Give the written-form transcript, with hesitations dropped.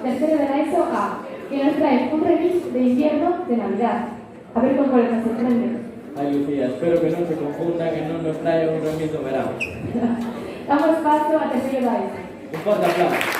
tercero de la ESO A, que nos trae un remix de invierno de Navidad. A ver con cuál nos sorprende. Ay, Lucía, espero que no se confunda, que no nos trae un remix de verano. Damos paso a Tercero de la ESO. Un fuerte aplauso.